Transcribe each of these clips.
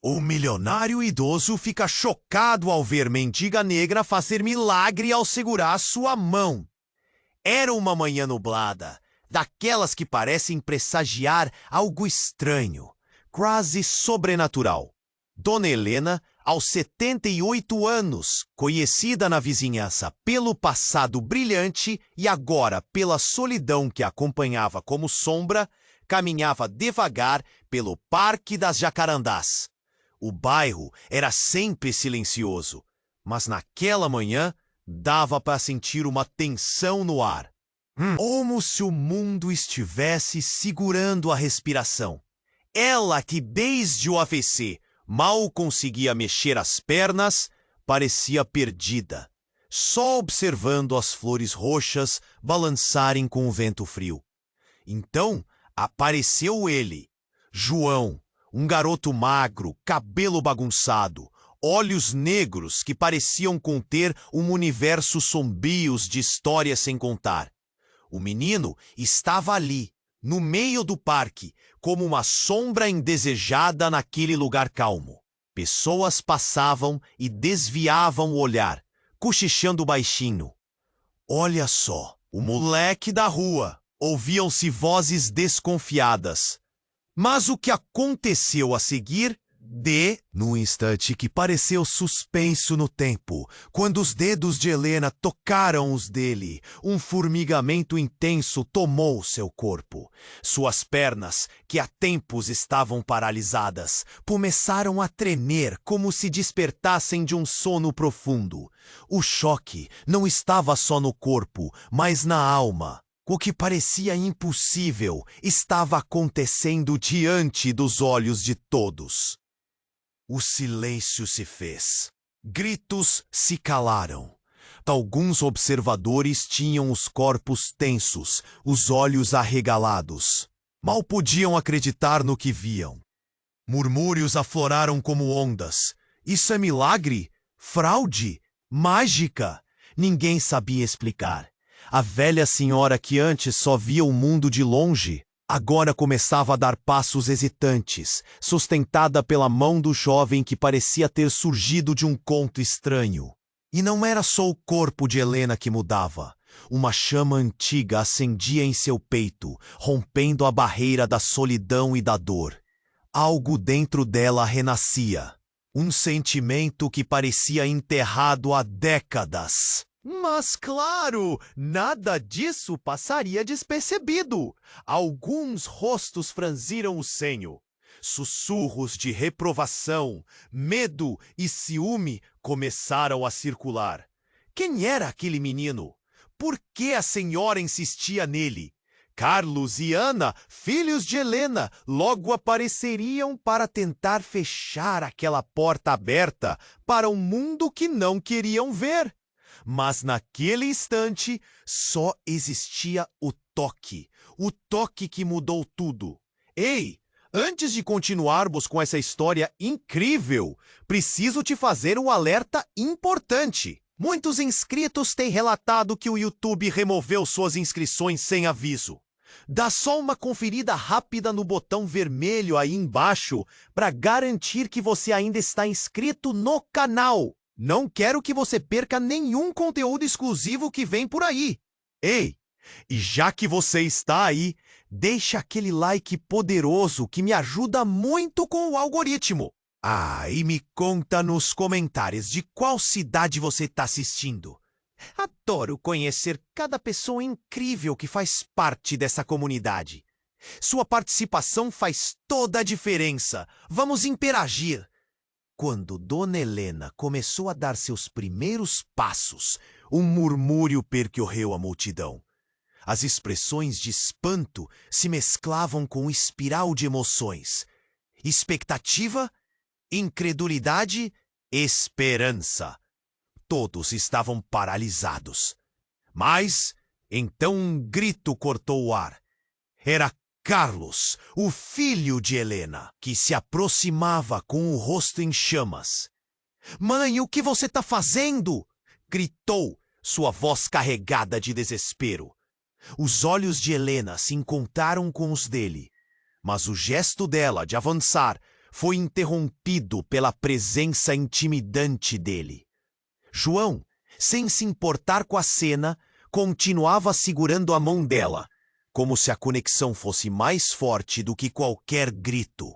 O milionário idoso fica chocado ao ver mendiga negra fazer milagre ao segurar sua mão. Era uma manhã nublada, daquelas que parecem pressagiar algo estranho, quase sobrenatural. Dona Helena, aos 78 anos, conhecida na vizinhança pelo passado brilhante e agora pela solidão que a acompanhava como sombra, caminhava devagar pelo Parque das Jacarandás. O bairro era sempre silencioso, mas naquela manhã dava para sentir uma tensão no ar. Como se o mundo estivesse segurando a respiração. Ela que desde o AVC mal conseguia mexer as pernas, parecia perdida, só observando as flores roxas balançarem com o vento frio. Então apareceu ele, João, um garoto magro, cabelo bagunçado, olhos negros que pareciam conter um universo sombrio de histórias sem contar. O menino estava ali, no meio do parque, como uma sombra indesejada naquele lugar calmo. Pessoas passavam e desviavam o olhar, cochichando baixinho. Olha só, o moleque da rua. Ouviam-se vozes desconfiadas. Mas o que aconteceu a seguir? No instante que pareceu suspenso no tempo, quando os dedos de Helena tocaram os dele, um formigamento intenso tomou seu corpo. Suas pernas, que há tempos estavam paralisadas, começaram a tremer como se despertassem de um sono profundo. O choque não estava só no corpo, mas na alma. O que parecia impossível estava acontecendo diante dos olhos de todos. O silêncio se fez. Gritos se calaram. Alguns observadores tinham os corpos tensos, os olhos arregalados. Mal podiam acreditar no que viam. Murmúrios afloraram como ondas. Isso é milagre? Fraude? Mágica? Ninguém sabia explicar. A velha senhora que antes só via o mundo de longe, agora começava a dar passos hesitantes, sustentada pela mão do jovem que parecia ter surgido de um conto estranho. E não era só o corpo de Helena que mudava. Uma chama antiga acendia em seu peito, rompendo a barreira da solidão e da dor. Algo dentro dela renascia. Um sentimento que parecia enterrado há décadas. Mas, claro, nada disso passaria despercebido. Alguns rostos franziram o senho. Sussurros de reprovação, medo e ciúme começaram a circular. Quem era aquele menino? Por que a senhora insistia nele? Carlos e Ana, filhos de Helena, logo apareceriam para tentar fechar aquela porta aberta para um mundo que não queriam ver. Mas naquele instante só existia o toque que mudou tudo. Ei, antes de continuarmos com essa história incrível, preciso te fazer um alerta importante. Muitos inscritos têm relatado que o YouTube removeu suas inscrições sem aviso. Dá só uma conferida rápida no botão vermelho aí embaixo para garantir que você ainda está inscrito no canal. Não quero que você perca nenhum conteúdo exclusivo que vem por aí. Ei, e já que você está aí, deixa aquele like poderoso que me ajuda muito com o algoritmo. E me conta nos comentários de qual cidade você está assistindo. Adoro conhecer cada pessoa incrível que faz parte dessa comunidade. Sua participação faz toda a diferença. Vamos interagir. Quando Dona Helena começou a dar seus primeiros passos, um murmúrio percorreu a multidão. As expressões de espanto se mesclavam com um espiral de emoções. Expectativa, incredulidade, esperança. Todos estavam paralisados. Mas, então um grito cortou o ar. Era Carlos, o filho de Helena, que se aproximava com o rosto em chamas. "Mãe, o que você está fazendo?" gritou, sua voz carregada de desespero. Os olhos de Helena se encontraram com os dele, mas o gesto dela de avançar foi interrompido pela presença intimidante dele. João, sem se importar com a cena, continuava segurando a mão dela, como se a conexão fosse mais forte do que qualquer grito.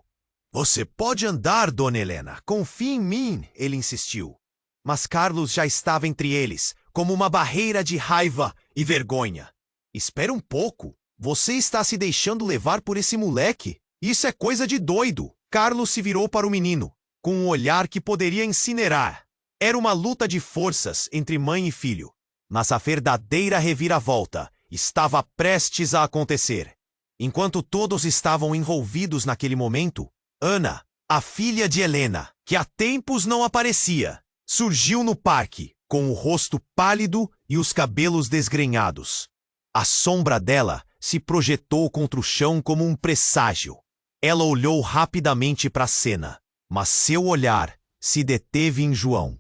Você pode andar, Dona Helena, confie em mim, ele insistiu. Mas Carlos já estava entre eles, como uma barreira de raiva e vergonha. Espera um pouco, você está se deixando levar por esse moleque? Isso é coisa de doido. Carlos se virou para o menino, com um olhar que poderia incinerar. Era uma luta de forças entre mãe e filho, mas a verdadeira reviravolta estava prestes a acontecer. Enquanto todos estavam envolvidos naquele momento, Ana, a filha de Helena, que há tempos não aparecia, surgiu no parque, com o rosto pálido e os cabelos desgrenhados. A sombra dela se projetou contra o chão como um presságio. Ela olhou rapidamente para a cena, mas seu olhar se deteve em João.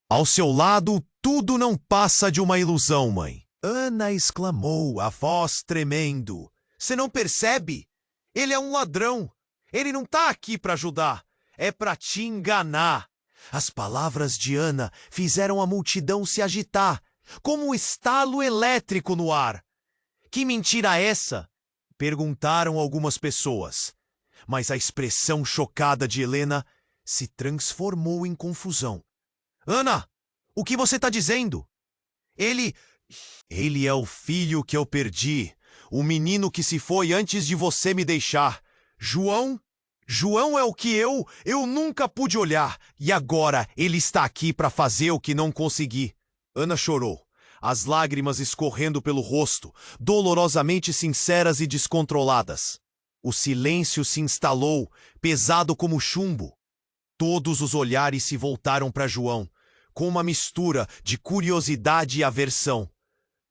Ao seu lado, tudo não passa de uma ilusão, mãe. Ana exclamou, a voz tremendo. Você não percebe? Ele é um ladrão. Ele não tá aqui para ajudar. É para te enganar. As palavras de Ana fizeram a multidão se agitar, como um estalo elétrico no ar. Que mentira é essa? Perguntaram algumas pessoas. Mas a expressão chocada de Helena se transformou em confusão. Ana, o que você está dizendo? Ele é o filho que eu perdi, o menino que se foi antes de você me deixar. João é o que eu nunca pude olhar, e agora ele está aqui para fazer o que não consegui. Ana chorou, as lágrimas escorrendo pelo rosto, dolorosamente sinceras e descontroladas. O silêncio se instalou, pesado como chumbo. Todos os olhares se voltaram para João, com uma mistura de curiosidade e aversão.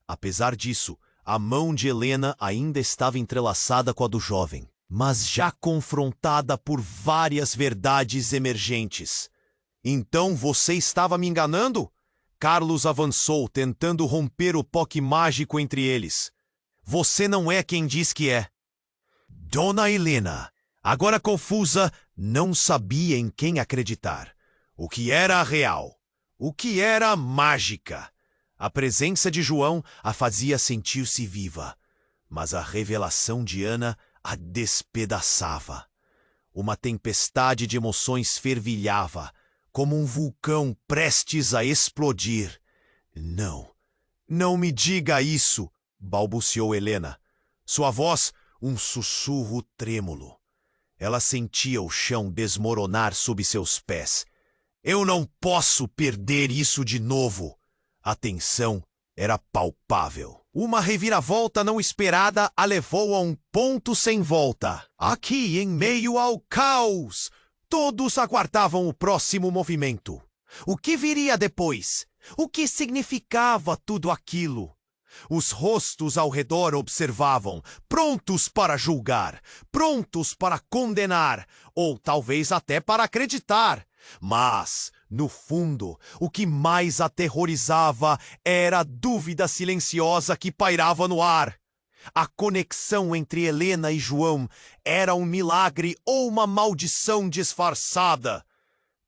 Apesar disso, a mão de Helena ainda estava entrelaçada com a do jovem, mas já confrontada por várias verdades emergentes. Então você estava me enganando? Carlos avançou, tentando romper o poque mágico entre eles. Você não é quem diz que é. Dona Helena, agora confusa, não sabia em quem acreditar. O que era real? O que era mágica? A presença de João a fazia sentir-se viva, mas a revelação de Ana a despedaçava. Uma tempestade de emoções fervilhava, como um vulcão prestes a explodir. Não me diga isso, balbuciou Helena. Sua voz, um sussurro trêmulo. Ela sentia o chão desmoronar sob seus pés. Eu não posso perder isso de novo. A tensão era palpável. Uma reviravolta não esperada a levou a um ponto sem volta. Aqui, em meio ao caos, todos aguardavam o próximo movimento. O que viria depois? O que significava tudo aquilo? Os rostos ao redor observavam, prontos para julgar, prontos para condenar, ou talvez até para acreditar. Mas, no fundo, o que mais aterrorizava era a dúvida silenciosa que pairava no ar. A conexão entre Helena e João era um milagre ou uma maldição disfarçada.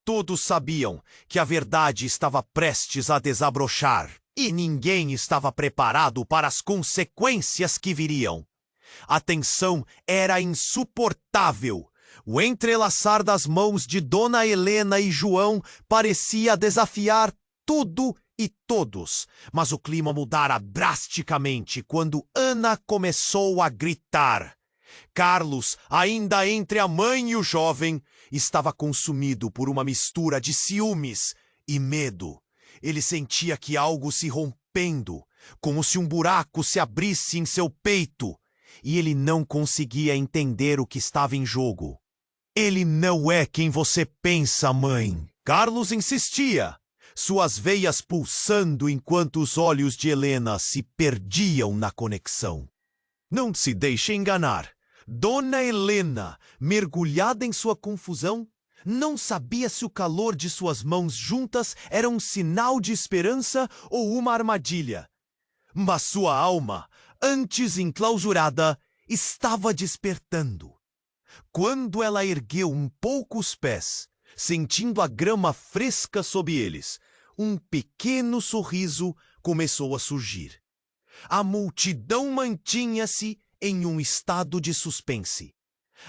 Todos sabiam que a verdade estava prestes a desabrochar. E ninguém estava preparado para as consequências que viriam. A tensão era insuportável. O entrelaçar das mãos de Dona Helena e João parecia desafiar tudo e todos. Mas o clima mudara drasticamente quando Ana começou a gritar. Carlos, ainda entre a mãe e o jovem, estava consumido por uma mistura de ciúmes e medo. Ele sentia que algo se rompendo, como se um buraco se abrisse em seu peito, e ele não conseguia entender o que estava em jogo. Ele não é quem você pensa, mãe. Carlos insistia, suas veias pulsando enquanto os olhos de Helena se perdiam na conexão. Não se deixe enganar. Dona Helena, mergulhada em sua confusão, não sabia se o calor de suas mãos juntas era um sinal de esperança ou uma armadilha. Mas sua alma, antes enclausurada, estava despertando. Quando ela ergueu um pouco os pés, sentindo a grama fresca sob eles, um pequeno sorriso começou a surgir. A multidão mantinha-se em um estado de suspense.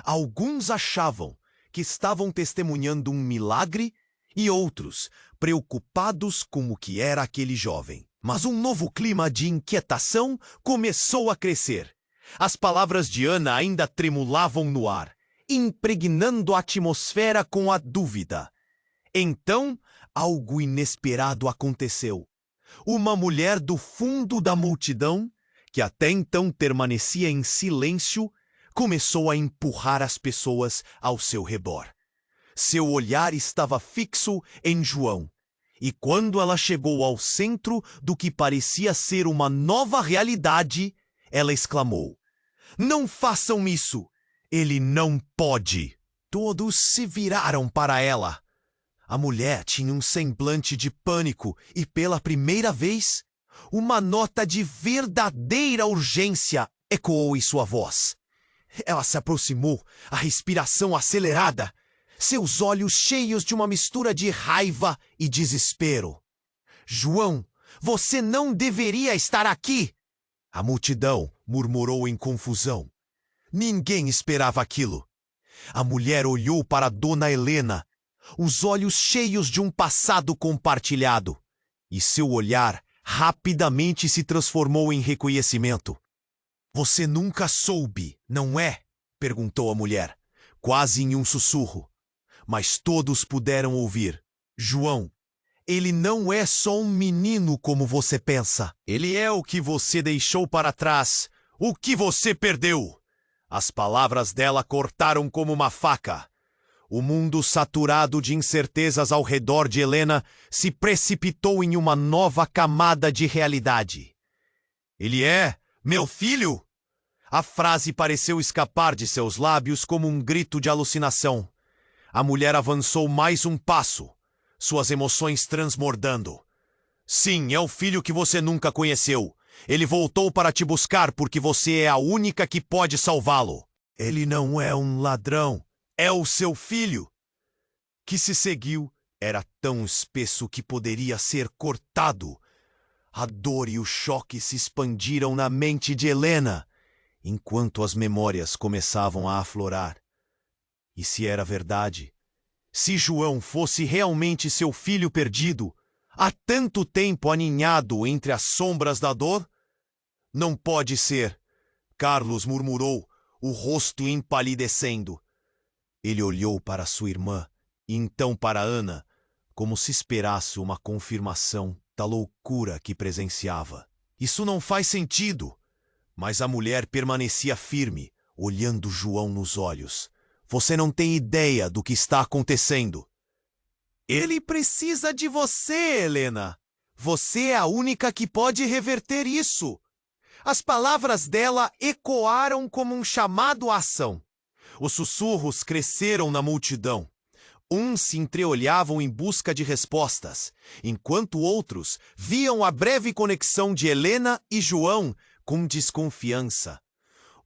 Alguns achavam que estavam testemunhando um milagre e outros preocupados com o que era aquele jovem. Mas um novo clima de inquietação começou a crescer. As palavras de Ana ainda tremulavam no ar, impregnando a atmosfera com a dúvida. Então, algo inesperado aconteceu. Uma mulher do fundo da multidão, que até então permanecia em silêncio, começou a empurrar as pessoas ao seu redor. Seu olhar estava fixo em João, e quando ela chegou ao centro do que parecia ser uma nova realidade, ela exclamou: "Não façam isso! Ele não pode!" Todos se viraram para ela. A mulher tinha um semblante de pânico e, pela primeira vez, uma nota de verdadeira urgência ecoou em sua voz. Ela se aproximou, a respiração acelerada, seus olhos cheios de uma mistura de raiva e desespero. "João, você não deveria estar aqui!" A multidão murmurou em confusão. Ninguém esperava aquilo. A mulher olhou para Dona Helena, os olhos cheios de um passado compartilhado, e seu olhar rapidamente se transformou em reconhecimento. "Você nunca soube, não é?" perguntou a mulher, quase em um sussurro. Mas todos puderam ouvir. "João, ele não é só um menino como você pensa. Ele é o que você deixou para trás, o que você perdeu." As palavras dela cortaram como uma faca. O mundo saturado de incertezas ao redor de Helena se precipitou em uma nova camada de realidade. "Ele é meu filho?" A frase pareceu escapar de seus lábios como um grito de alucinação. A mulher avançou mais um passo, suas emoções transbordando. "Sim, é o filho que você nunca conheceu. Ele voltou para te buscar porque você é a única que pode salvá-lo." "Ele não é um ladrão. É o seu filho." Que se seguiu era tão espesso que poderia ser cortado. A dor e o choque se expandiram na mente de Helena, enquanto as memórias começavam a aflorar. E se era verdade? Se João fosse realmente seu filho perdido, há tanto tempo aninhado entre as sombras da dor? "Não pode ser", Carlos murmurou, o rosto empalidecendo. Ele olhou para sua irmã e então para Ana, como se esperasse uma confirmação da loucura que presenciava. "Isso não faz sentido." Mas a mulher permanecia firme, olhando João nos olhos. "Você não tem ideia do que está acontecendo." "Ele precisa de você, Helena. Você é a única que pode reverter isso." As palavras dela ecoaram como um chamado à ação. Os sussurros cresceram na multidão. Uns se entreolhavam em busca de respostas, enquanto outros viam a breve conexão de Helena e João com desconfiança.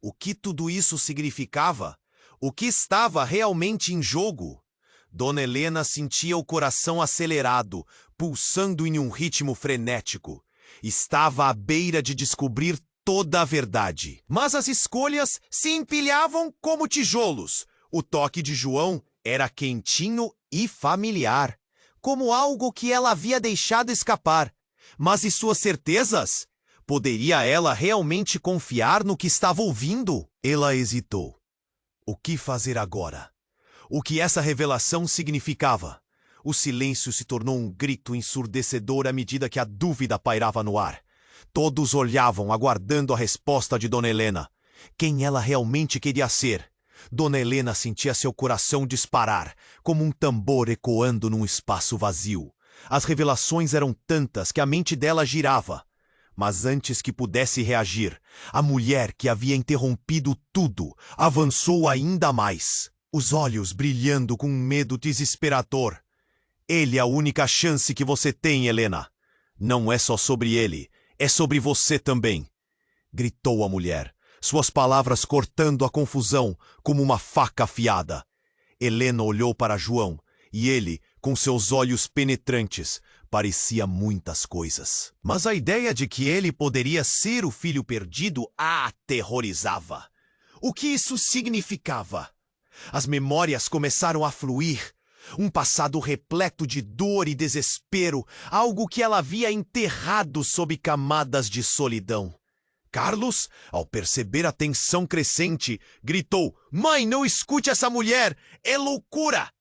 O que tudo isso significava? O que estava realmente em jogo? Dona Helena sentia o coração acelerado, pulsando em um ritmo frenético. Estava à beira de descobrir toda a verdade. Mas as escolhas se empilhavam como tijolos. O toque de João era quentinho e familiar, como algo que ela havia deixado escapar. Mas e suas certezas? Poderia ela realmente confiar no que estava ouvindo? Ela hesitou. O que fazer agora? O que essa revelação significava? O silêncio se tornou um grito ensurdecedor à medida que a dúvida pairava no ar. Todos olhavam, aguardando a resposta de Dona Helena. Quem ela realmente queria ser? Dona Helena sentia seu coração disparar, como um tambor ecoando num espaço vazio. As revelações eram tantas que a mente dela girava. Mas antes que pudesse reagir, a mulher que havia interrompido tudo avançou ainda mais, os olhos brilhando com um medo desesperador. Ele é a única chance que você tem, Helena. Não é só sobre ele, é sobre você também, gritou a mulher, suas palavras cortando a confusão como uma faca afiada. Helena olhou para João, e ele, com seus olhos penetrantes, parecia muitas coisas. Mas a ideia de que ele poderia ser o filho perdido a aterrorizava. O que isso significava? As memórias começaram a fluir. Um passado repleto de dor e desespero, algo que ela havia enterrado sob camadas de solidão. Carlos, ao perceber a tensão crescente, gritou: "Mãe, não escute essa mulher! É loucura!"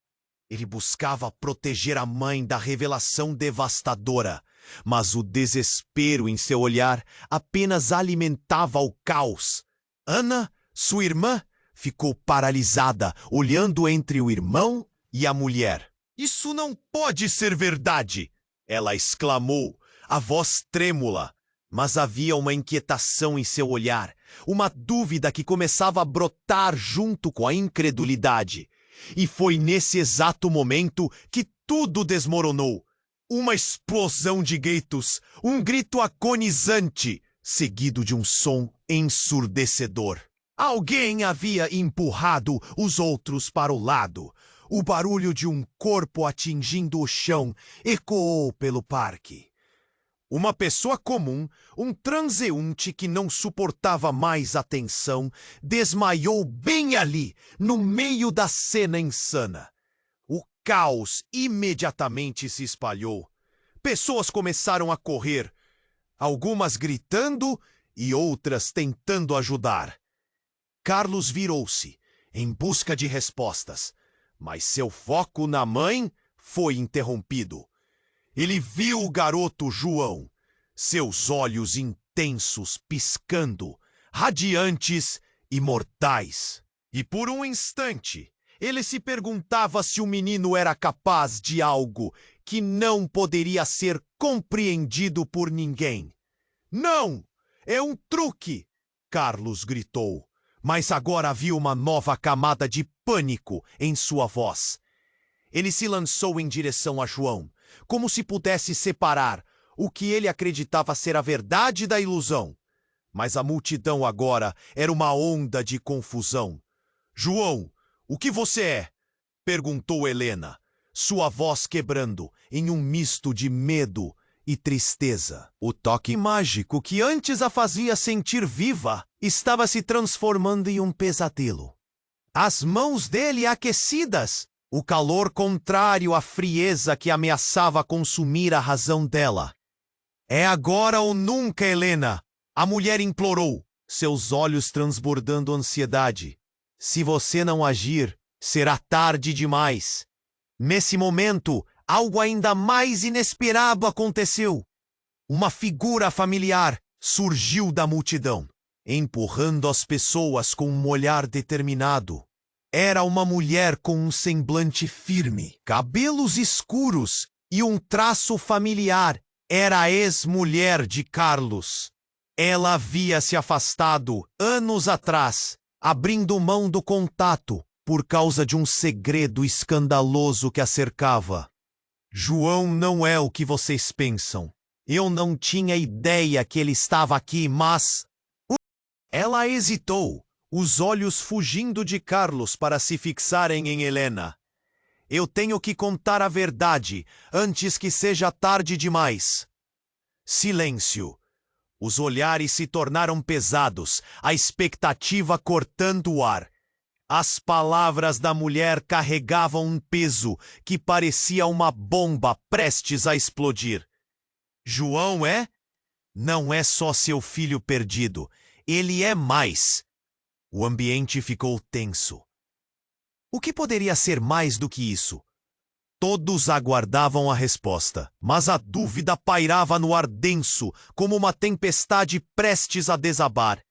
Ele buscava proteger a mãe da revelação devastadora, mas o desespero em seu olhar apenas alimentava o caos. Ana, sua irmã, ficou paralisada, olhando entre o irmão e a mulher. "Isso não pode ser verdade!" ela exclamou, a voz trêmula. Mas havia uma inquietação em seu olhar, uma dúvida que começava a brotar junto com a incredulidade. E foi nesse exato momento que tudo desmoronou. Uma explosão de gritos, um grito agonizante, seguido de um som ensurdecedor. Alguém havia empurrado os outros para o lado. O barulho de um corpo atingindo o chão ecoou pelo parque. Uma pessoa comum, um transeunte que não suportava mais a tensão, desmaiou bem ali, no meio da cena insana. O caos imediatamente se espalhou. Pessoas começaram a correr, algumas gritando e outras tentando ajudar. Carlos virou-se, em busca de respostas, mas seu foco na mãe foi interrompido. Ele viu o garoto João, seus olhos intensos piscando, radiantes e mortais. E por um instante, ele se perguntava se o menino era capaz de algo que não poderia ser compreendido por ninguém. "Não! É um truque!" Carlos gritou, mas agora havia uma nova camada de pânico em sua voz. Ele se lançou em direção a João, como se pudesse separar o que ele acreditava ser a verdade da ilusão. Mas a multidão agora era uma onda de confusão. "João, o que você é?" perguntou Helena, sua voz quebrando em um misto de medo e tristeza. O toque mágico que antes a fazia sentir viva estava se transformando em um pesadelo. As mãos dele aquecidas, o calor contrário à frieza que ameaçava consumir a razão dela. "É agora ou nunca, Helena!" a mulher implorou, seus olhos transbordando ansiedade. "Se você não agir, será tarde demais." Nesse momento, algo ainda mais inesperado aconteceu. Uma figura familiar surgiu da multidão, empurrando as pessoas com um olhar determinado. Era uma mulher com um semblante firme, cabelos escuros e um traço familiar. Era a ex-mulher de Carlos. Ela havia se afastado anos atrás, abrindo mão do contato por causa de um segredo escandaloso que a cercava. "João não é o que vocês pensam. Eu não tinha ideia que ele estava aqui, mas..." Ela hesitou, os olhos fugindo de Carlos para se fixarem em Helena. "Eu tenho que contar a verdade antes que seja tarde demais." Silêncio. Os olhares se tornaram pesados, a expectativa cortando o ar. As palavras da mulher carregavam um peso que parecia uma bomba prestes a explodir. "João não é só seu filho perdido, ele é mais." O ambiente ficou tenso. O que poderia ser mais do que isso? Todos aguardavam a resposta, mas a dúvida pairava no ar denso, como uma tempestade prestes a desabar.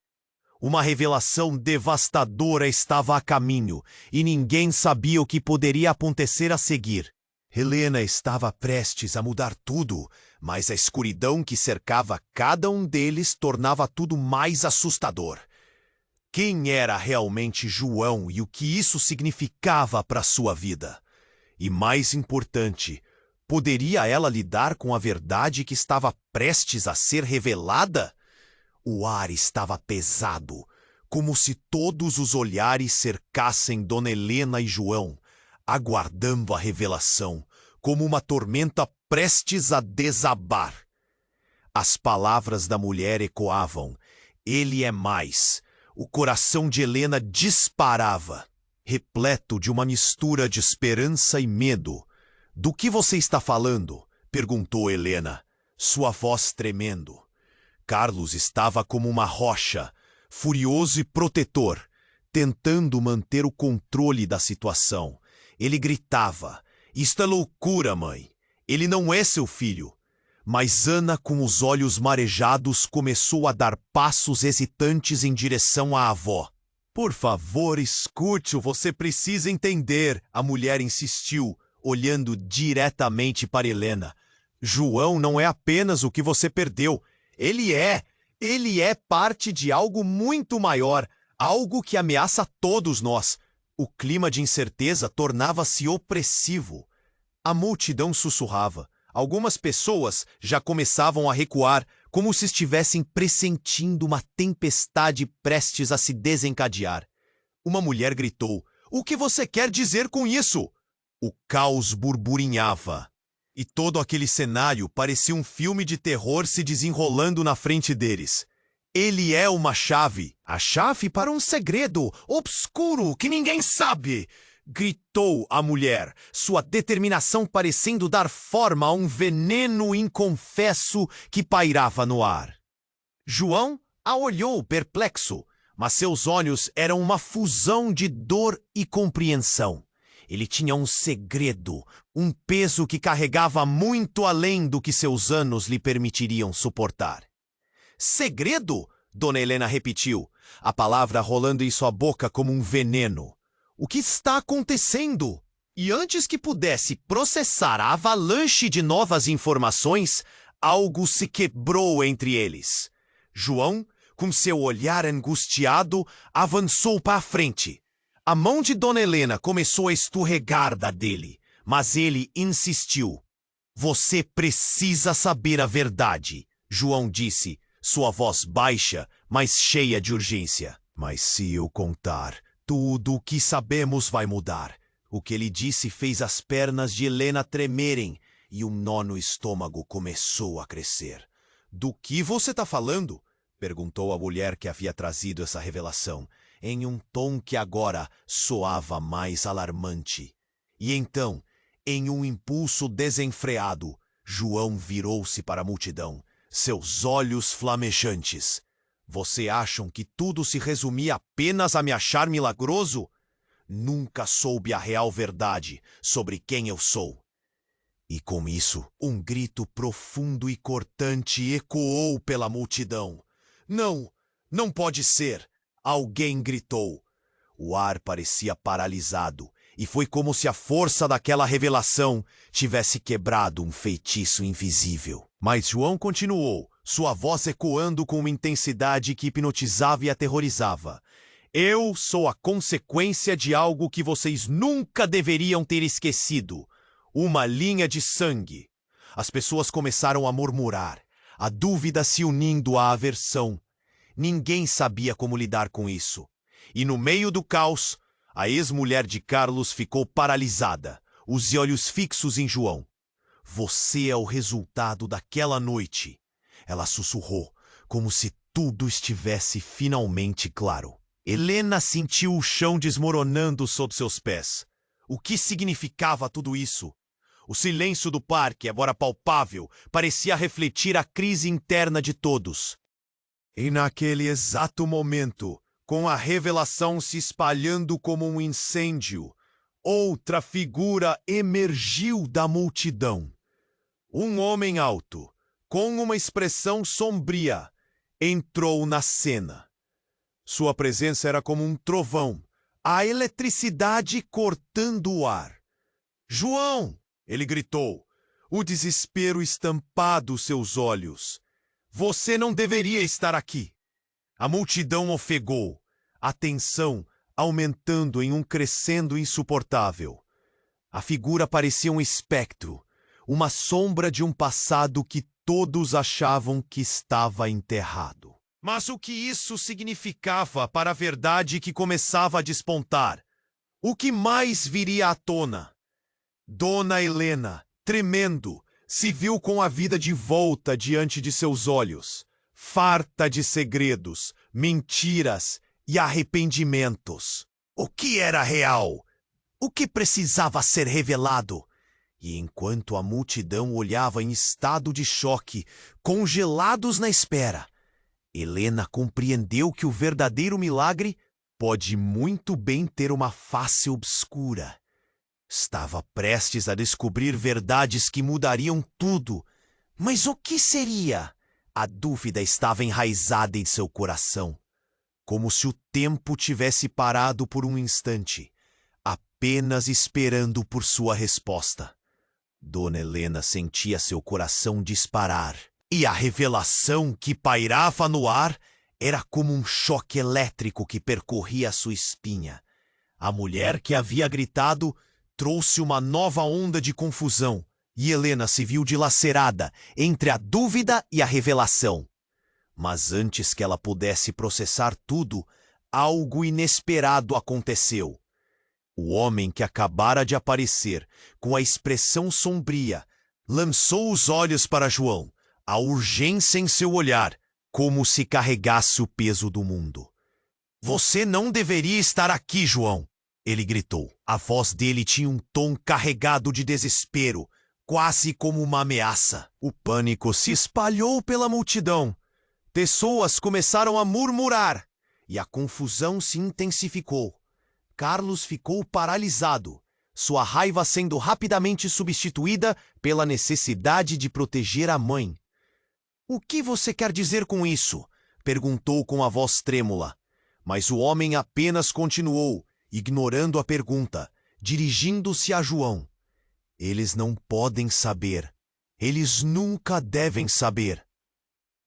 Uma revelação devastadora estava a caminho, e ninguém sabia o que poderia acontecer a seguir. Helena estava prestes a mudar tudo, mas a escuridão que cercava cada um deles tornava tudo mais assustador. Quem era realmente João e o que isso significava para sua vida? E mais importante, poderia ela lidar com a verdade que estava prestes a ser revelada? O ar estava pesado, como se todos os olhares cercassem Dona Helena e João, aguardando a revelação, como uma tormenta prestes a desabar. As palavras da mulher ecoavam. Ele é mais. O coração de Helena disparava, repleto de uma mistura de esperança e medo. Do que você está falando? Perguntou Helena, sua voz tremendo. Carlos estava como uma rocha, furioso e protetor, tentando manter o controle da situação. Ele gritava: "Isto é loucura, mãe. Ele não é seu filho." Mas Ana, com os olhos marejados, começou a dar passos hesitantes em direção à avó. "Por favor, escute-o, você precisa entender", a mulher insistiu, olhando diretamente para Helena. "João não é apenas o que você perdeu. Ele é parte de algo muito maior, algo que ameaça todos nós." O clima de incerteza tornava-se opressivo. A multidão sussurrava. Algumas pessoas já começavam a recuar, como se estivessem pressentindo uma tempestade prestes a se desencadear. Uma mulher gritou: "O que você quer dizer com isso?" O caos burburinhava, e todo aquele cenário parecia um filme de terror se desenrolando na frente deles. Ele é uma chave. A chave para um segredo obscuro que ninguém sabe, gritou a mulher, sua determinação parecendo dar forma a um veneno inconfesso que pairava no ar. João a olhou perplexo, mas seus olhos eram uma fusão de dor e compreensão. Ele tinha um segredo, um peso que carregava muito além do que seus anos lhe permitiriam suportar. "Segredo?" Dona Helena repetiu, a palavra rolando em sua boca como um veneno. "O que está acontecendo?" E antes que pudesse processar a avalanche de novas informações, algo se quebrou entre eles. João, com seu olhar angustiado, avançou para a frente. A mão de Dona Helena começou a escorregar da dele, mas ele insistiu. "Você precisa saber a verdade", João disse, sua voz baixa, mas cheia de urgência. "Mas se eu contar, tudo o que sabemos vai mudar." O que ele disse fez as pernas de Helena tremerem e um nó no estômago começou a crescer. "Do que você está falando?" perguntou a mulher que havia trazido essa revelação, em um tom que agora soava mais alarmante. E então, em um impulso desenfreado, João virou-se para a multidão, seus olhos flamejantes. "Você acham que tudo se resumia apenas a me achar milagroso? Nunca soube a real verdade sobre quem eu sou." E com isso, um grito profundo e cortante ecoou pela multidão. "Não, não pode ser!" Alguém gritou. O ar parecia paralisado, e foi como se a força daquela revelação tivesse quebrado um feitiço invisível. Mas João continuou, sua voz ecoando com uma intensidade que hipnotizava e aterrorizava. "Eu sou a consequência de algo que vocês nunca deveriam ter esquecido. Uma linha de sangue." As pessoas começaram a murmurar, a dúvida se unindo à aversão. Ninguém sabia como lidar com isso. E no meio do caos, a ex-mulher de Carlos ficou paralisada, os olhos fixos em João. "Você é o resultado daquela noite." Ela sussurrou, como se tudo estivesse finalmente claro. Helena sentiu o chão desmoronando sob seus pés. O que significava tudo isso? O silêncio do parque, agora palpável, parecia refletir a crise interna de todos. E naquele exato momento, com a revelação se espalhando como um incêndio, outra figura emergiu da multidão. Um homem alto, com uma expressão sombria, entrou na cena. Sua presença era como um trovão, a eletricidade cortando o ar. "João!" ele gritou, o desespero estampado seus olhos. "Você não deveria estar aqui." A multidão ofegou, a tensão aumentando em um crescendo insuportável. A figura parecia um espectro, uma sombra de um passado que todos achavam que estava enterrado. Mas o que isso significava para a verdade que começava a despontar? O que mais viria à tona? Dona Helena, tremendo, se viu com a vida de volta diante de seus olhos, farta de segredos, mentiras e arrependimentos. O que era real? O que precisava ser revelado? E enquanto a multidão olhava em estado de choque, congelados na espera, Helena compreendeu que o verdadeiro milagre pode muito bem ter uma face obscura. Estava prestes a descobrir verdades que mudariam tudo. Mas o que seria? A dúvida estava enraizada em seu coração, como se o tempo tivesse parado por um instante, apenas esperando por sua resposta. Dona Helena sentia seu coração disparar, e a revelação que pairava no ar era como um choque elétrico que percorria sua espinha. A mulher que havia gritado trouxe uma nova onda de confusão, e Helena se viu dilacerada entre a dúvida e a revelação. Mas antes que ela pudesse processar tudo, algo inesperado aconteceu. O homem que acabara de aparecer, com a expressão sombria, lançou os olhos para João, a urgência em seu olhar, como se carregasse o peso do mundo. "Você não deveria estar aqui, João!" ele gritou. A voz dele tinha um tom carregado de desespero, quase como uma ameaça. O pânico se espalhou pela multidão. Pessoas começaram a murmurar, e a confusão se intensificou. Carlos ficou paralisado, sua raiva sendo rapidamente substituída pela necessidade de proteger a mãe. "O que você quer dizer com isso?" perguntou com a voz trêmula. Mas o homem apenas continuou, ignorando a pergunta, dirigindo-se a João. "Eles não podem saber. Eles nunca devem saber."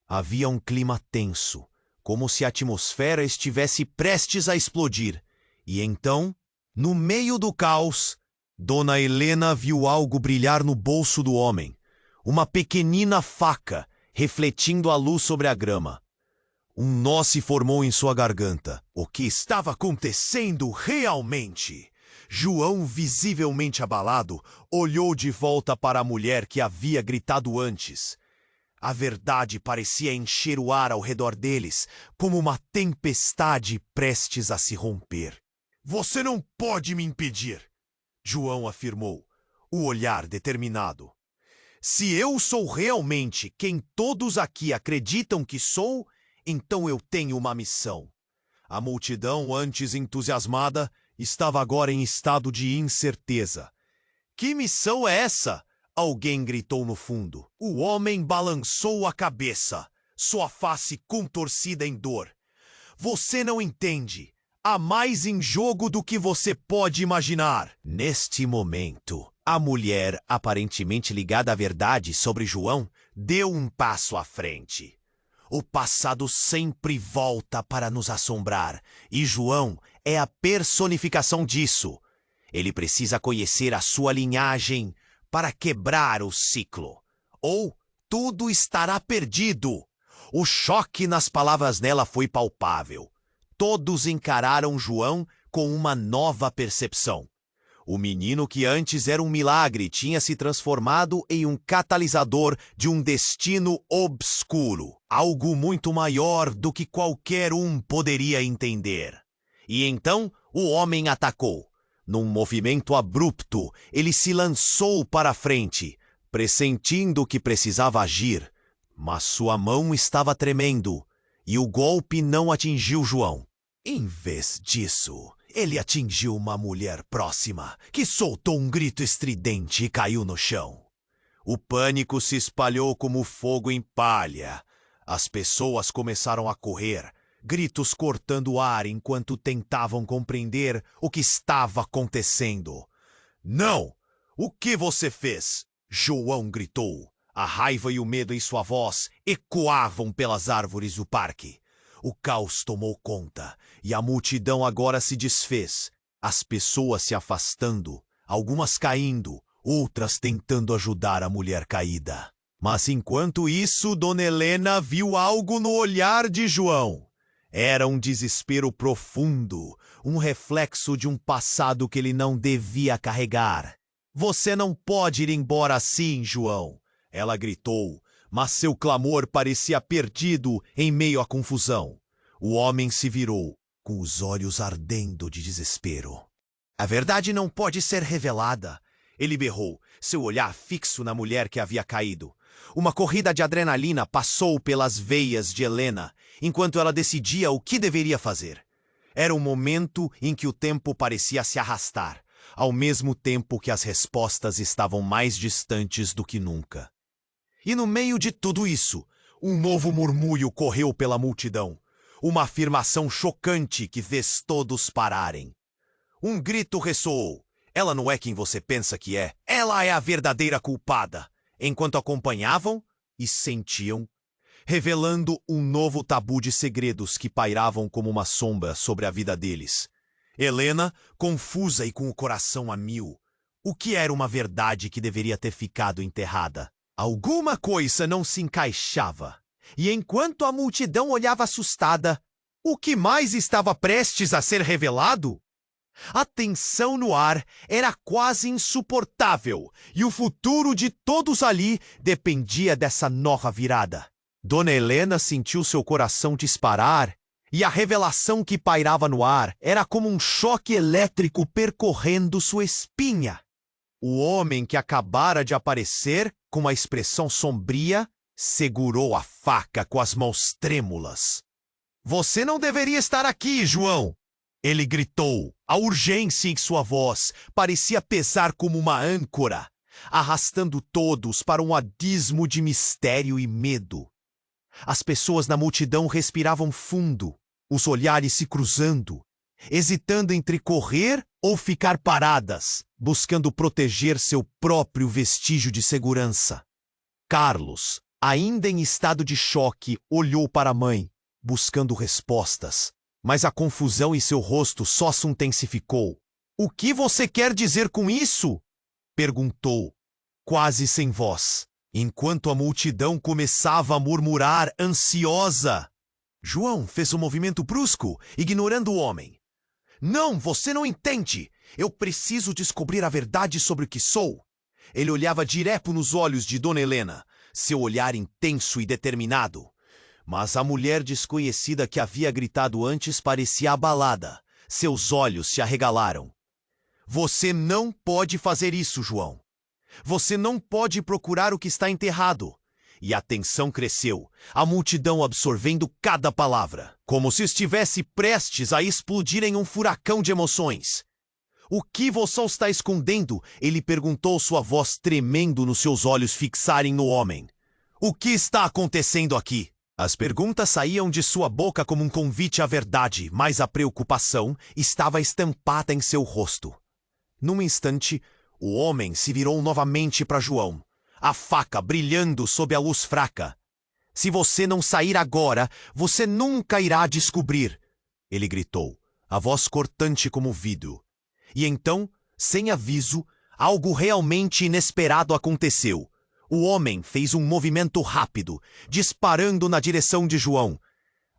Havia um clima tenso, como se a atmosfera estivesse prestes a explodir. E então, no meio do caos, Dona Helena viu algo brilhar no bolso do homem. Uma pequenina faca, refletindo a luz sobre a grama. Um nó se formou em sua garganta. O que estava acontecendo realmente? João, visivelmente abalado, olhou de volta para a mulher que havia gritado antes. A verdade parecia encher o ar ao redor deles, como uma tempestade prestes a se romper. "Você não pode me impedir", João afirmou, o olhar determinado. "Se eu sou realmente quem todos aqui acreditam que sou, então eu tenho uma missão." A multidão, antes entusiasmada, estava agora em estado de incerteza. "Que missão é essa?" alguém gritou no fundo. O homem balançou a cabeça, sua face contorcida em dor. "Você não entende. Há mais em jogo do que você pode imaginar." Neste momento, a mulher, aparentemente ligada à verdade sobre João, deu um passo à frente. "O passado sempre volta para nos assombrar, e João é a personificação disso. Ele precisa conhecer a sua linhagem para quebrar o ciclo, ou tudo estará perdido." O choque nas palavras dela foi palpável. Todos encararam João com uma nova percepção. O menino que antes era um milagre tinha se transformado em um catalisador de um destino obscuro, algo muito maior do que qualquer um poderia entender. E então o homem atacou. Num movimento abrupto, ele se lançou para a frente, pressentindo que precisava agir, mas sua mão estava tremendo e o golpe não atingiu João. Em vez disso, ele atingiu uma mulher próxima, que soltou um grito estridente e caiu no chão. O pânico se espalhou como fogo em palha. As pessoas começaram a correr, gritos cortando o ar enquanto tentavam compreender o que estava acontecendo. "Não! O que você fez?" João gritou. A raiva e o medo em sua voz ecoavam pelas árvores do parque. O caos tomou conta, e a multidão agora se desfez, as pessoas se afastando, algumas caindo, outras tentando ajudar a mulher caída. Mas enquanto isso, Dona Helena viu algo no olhar de João. Era um desespero profundo, um reflexo de um passado que ele não devia carregar. Você não pode ir embora assim, João, ela gritou, mas seu clamor parecia perdido em meio à confusão. O homem se virou, com os olhos ardendo de desespero. A verdade não pode ser revelada, ele berrou, seu olhar fixo na mulher que havia caído. Uma corrida de adrenalina passou pelas veias de Helena, enquanto ela decidia o que deveria fazer. Era um momento em que o tempo parecia se arrastar, ao mesmo tempo que as respostas estavam mais distantes do que nunca. E no meio de tudo isso, um novo murmúrio correu pela multidão, uma afirmação chocante que fez todos pararem. Um grito ressoou. Ela não é quem você pensa que é. Ela é a verdadeira culpada. Enquanto acompanhavam e sentiam, revelando um novo tabu de segredos que pairavam como uma sombra sobre a vida deles. Helena, confusa e com o coração a mil. O que era uma verdade que deveria ter ficado enterrada? Alguma coisa não se encaixava. E enquanto a multidão olhava assustada, o que mais estava prestes a ser revelado? A tensão no ar era quase insuportável, e o futuro de todos ali dependia dessa nova virada. Dona Helena sentiu seu coração disparar, e a revelação que pairava no ar era como um choque elétrico percorrendo sua espinha. O homem que acabara de aparecer, com uma expressão sombria, segurou a faca com as mãos trêmulas. "Você não deveria estar aqui, João!" Ele gritou. A urgência em sua voz parecia pesar como uma âncora, arrastando todos para um abismo de mistério e medo. As pessoas na multidão respiravam fundo, os olhares se cruzando, hesitando entre correr ou ficar paradas, buscando proteger seu próprio vestígio de segurança. Carlos, ainda em estado de choque, olhou para a mãe, buscando respostas. Mas a confusão em seu rosto só se intensificou. "O que você quer dizer com isso?" perguntou, quase sem voz, enquanto a multidão começava a murmurar ansiosa. João fez um movimento brusco, ignorando o homem. "Não, você não entende. Eu preciso descobrir a verdade sobre o que sou." Ele olhava direto nos olhos de Dona Helena, seu olhar intenso e determinado. Mas a mulher desconhecida que havia gritado antes parecia abalada. Seus olhos se arregalaram. "Você não pode fazer isso, João. Você não pode procurar o que está enterrado." E a tensão cresceu, a multidão absorvendo cada palavra, como se estivesse prestes a explodir em um furacão de emoções. "O que você está escondendo?" ele perguntou, sua voz tremendo nos seus olhos fixarem no homem. "O que está acontecendo aqui?" As perguntas saíam de sua boca como um convite à verdade, mas a preocupação estava estampada em seu rosto. Num instante, o homem se virou novamente para João, a faca brilhando sob a luz fraca. "Se você não sair agora, você nunca irá descobrir", ele gritou, a voz cortante como vidro. E então, sem aviso, algo realmente inesperado aconteceu. O homem fez um movimento rápido, disparando na direção de João.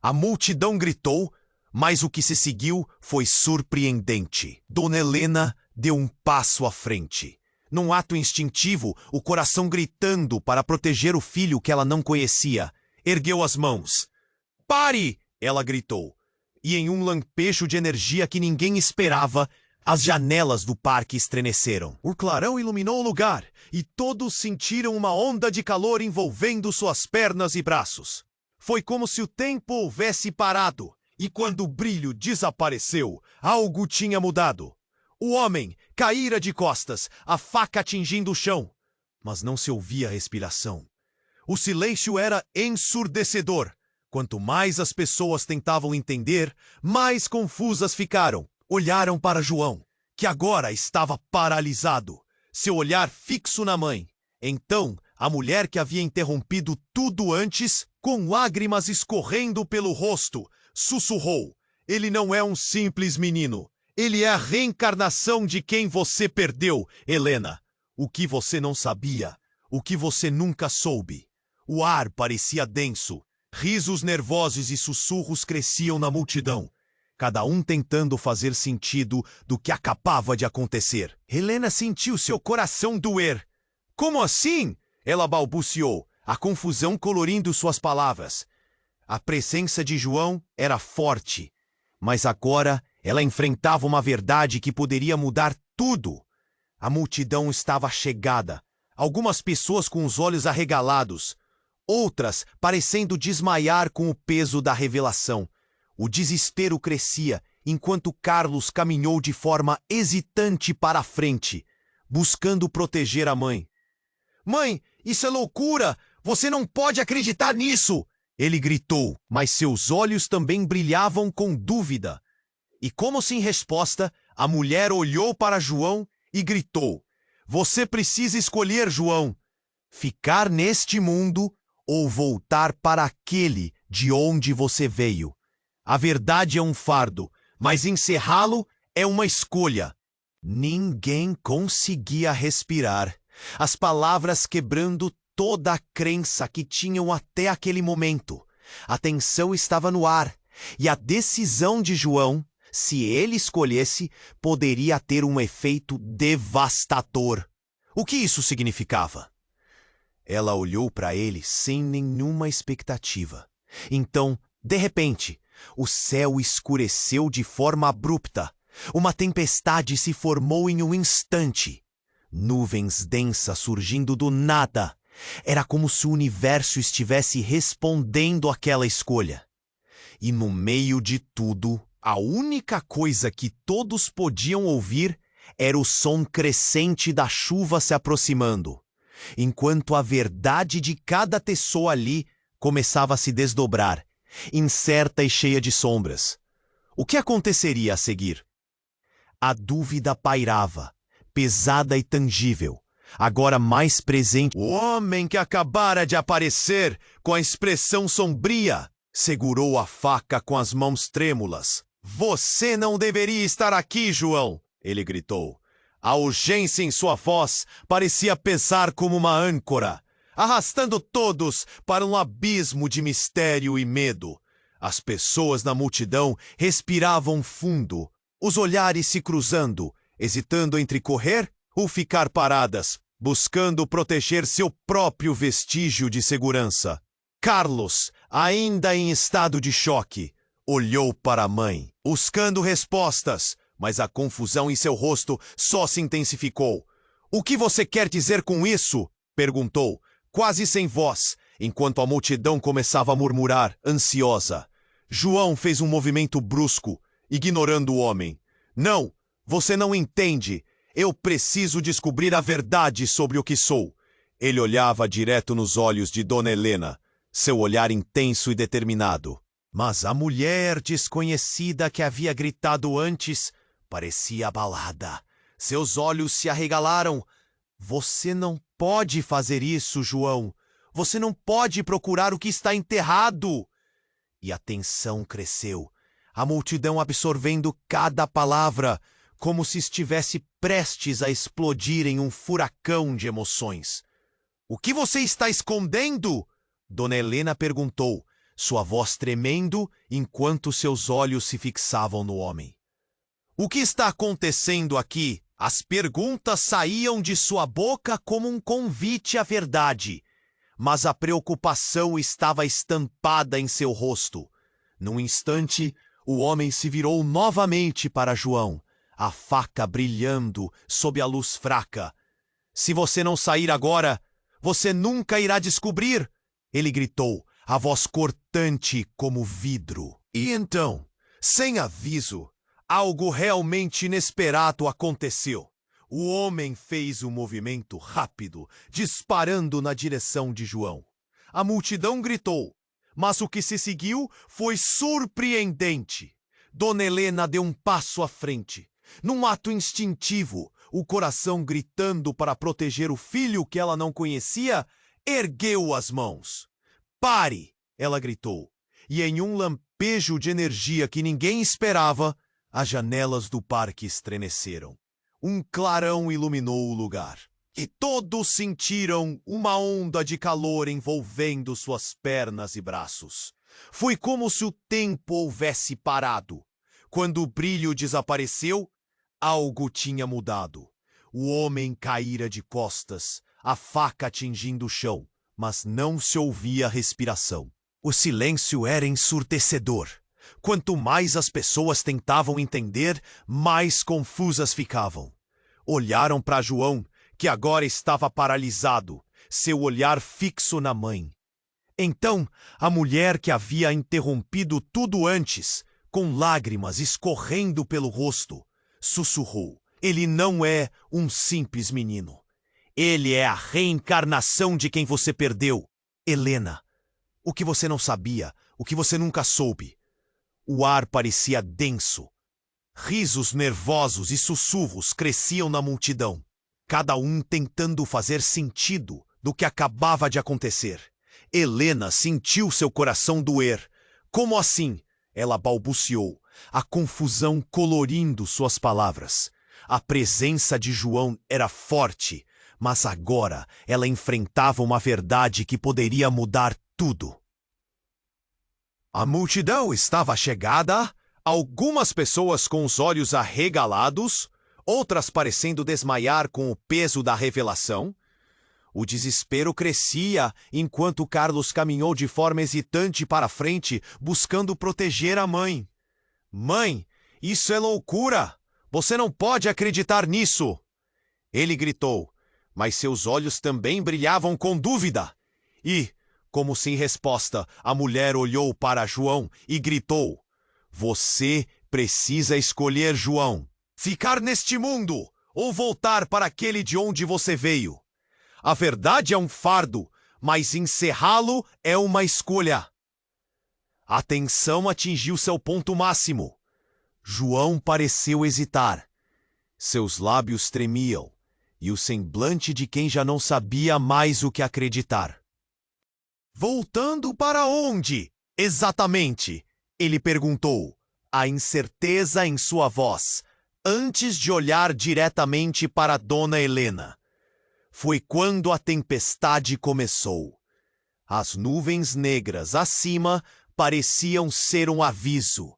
A multidão gritou, mas o que se seguiu foi surpreendente. Dona Helena deu um passo à frente. Num ato instintivo, o coração gritando para proteger o filho que ela não conhecia. Ergueu as mãos. "Pare!" ela gritou. E em um lampejo de energia que ninguém esperava, as janelas do parque estremeceram. O clarão iluminou o lugar, e todos sentiram uma onda de calor envolvendo suas pernas e braços. Foi como se o tempo houvesse parado, e quando o brilho desapareceu, algo tinha mudado. O homem caíra de costas, a faca atingindo o chão, mas não se ouvia respiração. O silêncio era ensurdecedor. Quanto mais as pessoas tentavam entender, mais confusas ficaram. Olharam para João, que agora estava paralisado, seu olhar fixo na mãe. Então, a mulher que havia interrompido tudo antes, com lágrimas escorrendo pelo rosto, sussurrou: "Ele não é um simples menino. Ele é a reencarnação de quem você perdeu, Helena. O que você não sabia, o que você nunca soube. O ar parecia denso. Risos nervosos e sussurros cresciam na multidão, cada um tentando fazer sentido do que acabava de acontecer. Helena sentiu seu coração doer. Como assim? Ela balbuciou, a confusão colorindo suas palavras. A presença de João era forte, mas agora ela enfrentava uma verdade que poderia mudar tudo. A multidão estava chegada, algumas pessoas com os olhos arregalados, outras parecendo desmaiar com o peso da revelação. O desespero crescia enquanto Carlos caminhou de forma hesitante para a frente, buscando proteger a mãe. "Mãe, isso é loucura! Você não pode acreditar nisso!" Ele gritou, mas seus olhos também brilhavam com dúvida. E como se em resposta, a mulher olhou para João e gritou: "Você precisa escolher, João, ficar neste mundo ou voltar para aquele de onde você veio. A verdade é um fardo, mas encerrá-lo é uma escolha." Ninguém conseguia respirar, as palavras quebrando toda a crença que tinham até aquele momento. A tensão estava no ar, e a decisão de João, se ele escolhesse, poderia ter um efeito devastador. O que isso significava? Ela olhou para ele sem nenhuma expectativa. Então, de repente, o céu escureceu de forma abrupta. Uma tempestade se formou em um instante. Nuvens densas surgindo do nada. Era como se o universo estivesse respondendo àquela escolha. E no meio de tudo, a única coisa que todos podiam ouvir era o som crescente da chuva se aproximando, enquanto a verdade de cada pessoa ali começava a se desdobrar, incerta e cheia de sombras. O que aconteceria a seguir? A dúvida pairava, pesada e tangível, agora mais presente. O homem que acabara de aparecer, com a expressão sombria, segurou a faca com as mãos trêmulas. "Você não deveria estar aqui, João!" ele gritou. A urgência em sua voz parecia pesar como uma âncora, arrastando todos para um abismo de mistério e medo. As pessoas na multidão respiravam fundo, os olhares se cruzando, hesitando entre correr ou ficar paradas, buscando proteger seu próprio vestígio de segurança. Carlos, ainda em estado de choque, olhou para a mãe, buscando respostas, mas a confusão em seu rosto só se intensificou. "O que você quer dizer com isso?" perguntou, quase sem voz, enquanto a multidão começava a murmurar, ansiosa. João fez um movimento brusco, ignorando o homem. "Não, você não entende. Eu preciso descobrir a verdade sobre o que sou." Ele olhava direto nos olhos de Dona Helena, seu olhar intenso e determinado. Mas a mulher desconhecida que havia gritado antes parecia abalada. Seus olhos se arregalaram. "Você não pode fazer isso, João. Você não pode procurar o que está enterrado." E a tensão cresceu, a multidão absorvendo cada palavra, como se estivesse prestes a explodir em um furacão de emoções. "O que você está escondendo?" Dona Helena perguntou, sua voz tremendo enquanto seus olhos se fixavam no homem. "O que está acontecendo aqui?" As perguntas saíam de sua boca como um convite à verdade, mas a preocupação estava estampada em seu rosto. Num instante, o homem se virou novamente para João, a faca brilhando sob a luz fraca. "Se você não sair agora, você nunca irá descobrir!" ele gritou, a voz cortante como vidro. E então, sem aviso, algo realmente inesperado aconteceu. O homem fez um movimento rápido, disparando na direção de João. A multidão gritou, mas o que se seguiu foi surpreendente. Dona Helena deu um passo à frente. Num ato instintivo, o coração gritando para proteger o filho que ela não conhecia, ergueu as mãos. "Pare!" ela gritou. E em um lampejo de energia que ninguém esperava, as janelas do parque estremeceram. Um clarão iluminou o lugar. E todos sentiram uma onda de calor envolvendo suas pernas e braços. Foi como se o tempo houvesse parado. Quando o brilho desapareceu, algo tinha mudado. O homem caíra de costas, a faca atingindo o chão, mas não se ouvia respiração. O silêncio era ensurdecedor. Quanto mais as pessoas tentavam entender, mais confusas ficavam. Olharam para João, que agora estava paralisado, seu olhar fixo na mãe. Então, a mulher que havia interrompido tudo antes, com lágrimas escorrendo pelo rosto, sussurrou: "Ele não é um simples menino. Ele é a reencarnação de quem você perdeu. Helena, o que você não sabia, o que você nunca soube." O ar parecia denso. Risos nervosos e sussurros cresciam na multidão, cada um tentando fazer sentido do que acabava de acontecer. Helena sentiu seu coração doer. "Como assim?" Ela balbuciou, a confusão colorindo suas palavras. A presença de João era forte, mas agora ela enfrentava uma verdade que poderia mudar tudo. A multidão estava chegada, algumas pessoas com os olhos arregalados, outras parecendo desmaiar com o peso da revelação. O desespero crescia enquanto Carlos caminhou de forma hesitante para frente, buscando proteger a mãe. "Mãe, isso é loucura! Você não pode acreditar nisso!" Ele gritou, mas seus olhos também brilhavam com dúvida. E, como se em resposta, a mulher olhou para João e gritou: "Você precisa escolher, João. Ficar neste mundo ou voltar para aquele de onde você veio. A verdade é um fardo, mas encerrá-lo é uma escolha." A tensão atingiu seu ponto máximo. João pareceu hesitar. Seus lábios tremiam, e o semblante de quem já não sabia mais o que acreditar. "Voltando para onde, exatamente?" ele perguntou, a incerteza em sua voz, antes de olhar diretamente para Dona Helena. Foi quando a tempestade começou. As nuvens negras acima pareciam ser um aviso.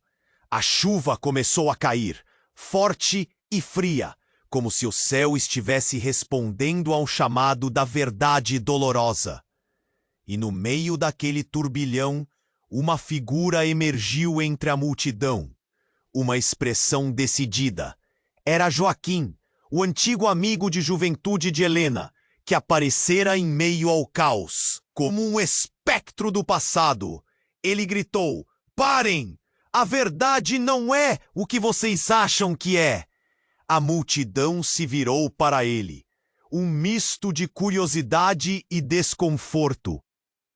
A chuva começou a cair, forte e fria, como se o céu estivesse respondendo ao chamado da verdade dolorosa. E no meio daquele turbilhão, uma figura emergiu entre a multidão. Uma expressão decidida. Era Joaquim, o antigo amigo de juventude de Helena, que aparecera em meio ao caos, como um espectro do passado. Ele gritou: "Parem! A verdade não é o que vocês acham que é." A multidão se virou para ele, um misto de curiosidade e desconforto.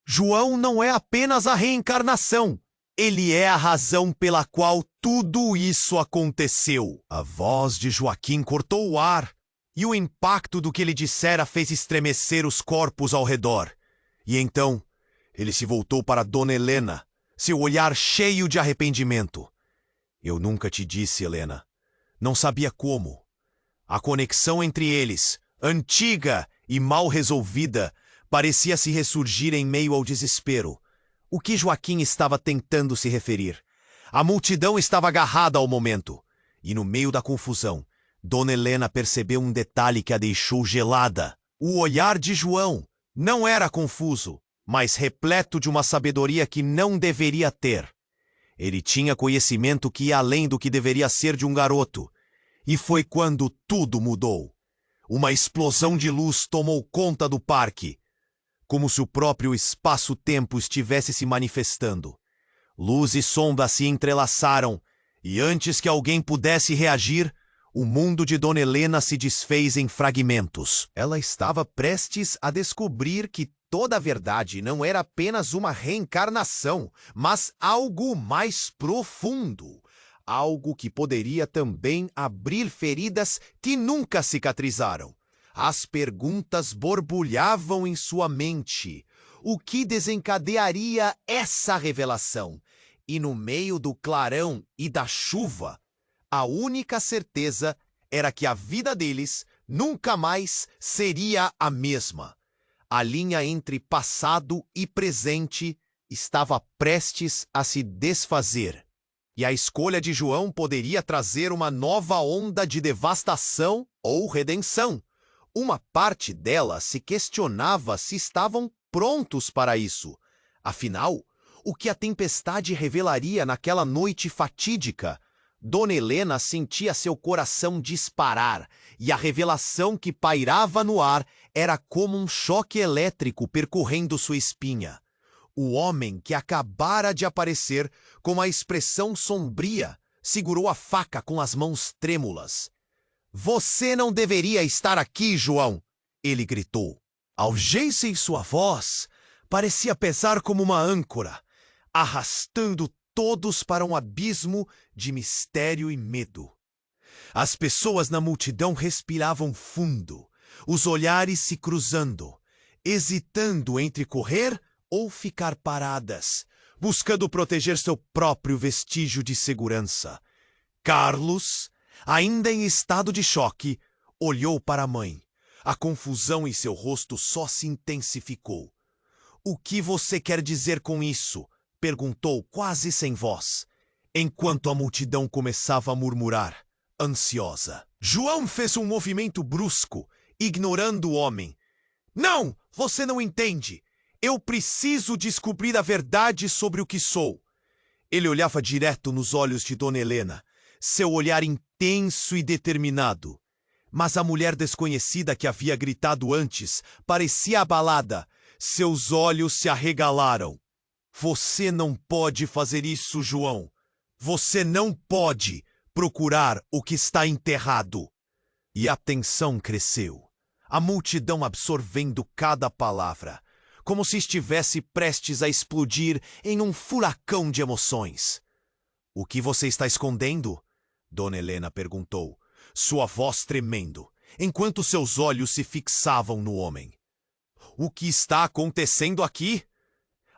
João não é apenas a reencarnação. Ele é a razão pela qual tudo isso aconteceu. A voz de Joaquim cortou o ar, e o impacto do que ele dissera fez estremecer os corpos ao redor. E então, ele se voltou para Dona Helena, seu olhar cheio de arrependimento. "Eu nunca te disse, Helena. Não sabia como." A conexão entre eles, antiga e mal resolvida, parecia se ressurgir em meio ao desespero. O que Joaquim estava tentando se referir? A multidão estava agarrada ao momento. E no meio da confusão, Dona Helena percebeu um detalhe que a deixou gelada. O olhar de João não era confuso, mas repleto de uma sabedoria que não deveria ter. Ele tinha conhecimento que ia além do que deveria ser de um garoto. E foi quando tudo mudou. Uma explosão de luz tomou conta do parque, como se o próprio espaço-tempo estivesse se manifestando. Luz e sombra se entrelaçaram, e antes que alguém pudesse reagir, o mundo de Dona Helena se desfez em fragmentos. Ela estava prestes a descobrir que toda a verdade não era apenas uma reencarnação, mas algo mais profundo. Algo que poderia também abrir feridas que nunca cicatrizaram. As perguntas borbulhavam em sua mente. O que desencadearia essa revelação? E no meio do clarão e da chuva, a única certeza era que a vida deles Nunca mais seria a mesma. A linha entre passado e presente estava prestes a se desfazer. E a escolha de João poderia trazer uma nova onda de devastação ou redenção. Uma parte dela se questionava se estavam prontos para isso. Afinal, o que a tempestade revelaria naquela noite fatídica? Dona Helena sentia seu coração disparar, e a revelação que pairava no ar era como um choque elétrico percorrendo sua espinha. O homem que acabara de aparecer, com a expressão sombria, segurou a faca com as mãos trêmulas. "Você não deveria estar aqui, João!" ele gritou. A urgência em sua voz parecia pesar como uma âncora, arrastando todos para um abismo de mistério e medo. As pessoas na multidão respiravam fundo, os olhares se cruzando, hesitando entre correr ou ficar paradas, buscando proteger seu próprio vestígio de segurança. Carlos, ainda em estado de choque, olhou para a mãe. A confusão em seu rosto só se intensificou. "O que você quer dizer com isso?" perguntou quase sem voz, enquanto a multidão começava a murmurar, ansiosa. João fez um movimento brusco, ignorando o homem. "Não, você não entende. Eu preciso descobrir a verdade sobre o que sou." Ele olhava direto nos olhos de Dona Helena, seu olhar intenso e determinado. Mas a mulher desconhecida que havia gritado antes parecia abalada. Seus olhos se arregalaram. "Você não pode fazer isso, João. Você não pode procurar o que está enterrado." E a tensão cresceu, a multidão absorvendo cada palavra, como se estivesse prestes a explodir em um furacão de emoções. "O que você está escondendo?" Dona Helena perguntou, sua voz tremendo, enquanto seus olhos se fixavam no homem. "O que está acontecendo aqui?"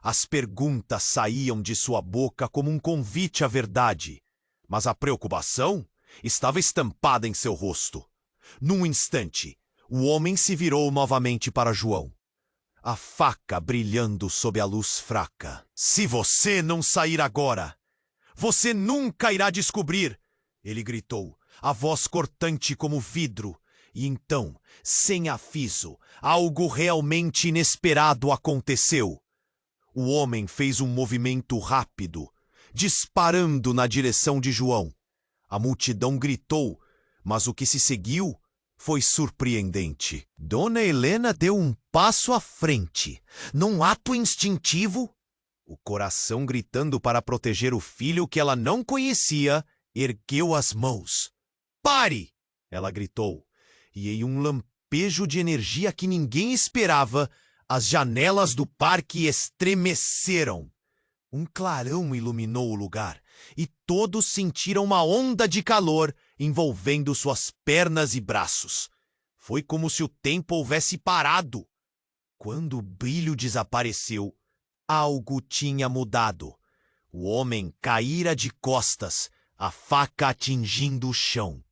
As perguntas saíam de sua boca como um convite à verdade, mas a preocupação estava estampada em seu rosto. Num instante, o homem se virou novamente para João, a faca brilhando sob a luz fraca. "Se você não sair agora, você nunca irá descobrir!" ele gritou, a voz cortante como vidro. E então, sem aviso, algo realmente inesperado aconteceu. O homem fez um movimento rápido, disparando na direção de João. A multidão gritou, mas o que se seguiu foi surpreendente. Dona Helena deu um passo à frente, num ato instintivo. O coração gritando para proteger o filho que ela não conhecia, ergueu as mãos. "Pare!" ela gritou, e em um lampejo de energia que ninguém esperava, as janelas do parque estremeceram. Um clarão iluminou o lugar, e todos sentiram uma onda de calor envolvendo suas pernas e braços. Foi como se o tempo houvesse parado. Quando o brilho desapareceu, algo tinha mudado. O homem caíra de costas, a faca atingindo o chão.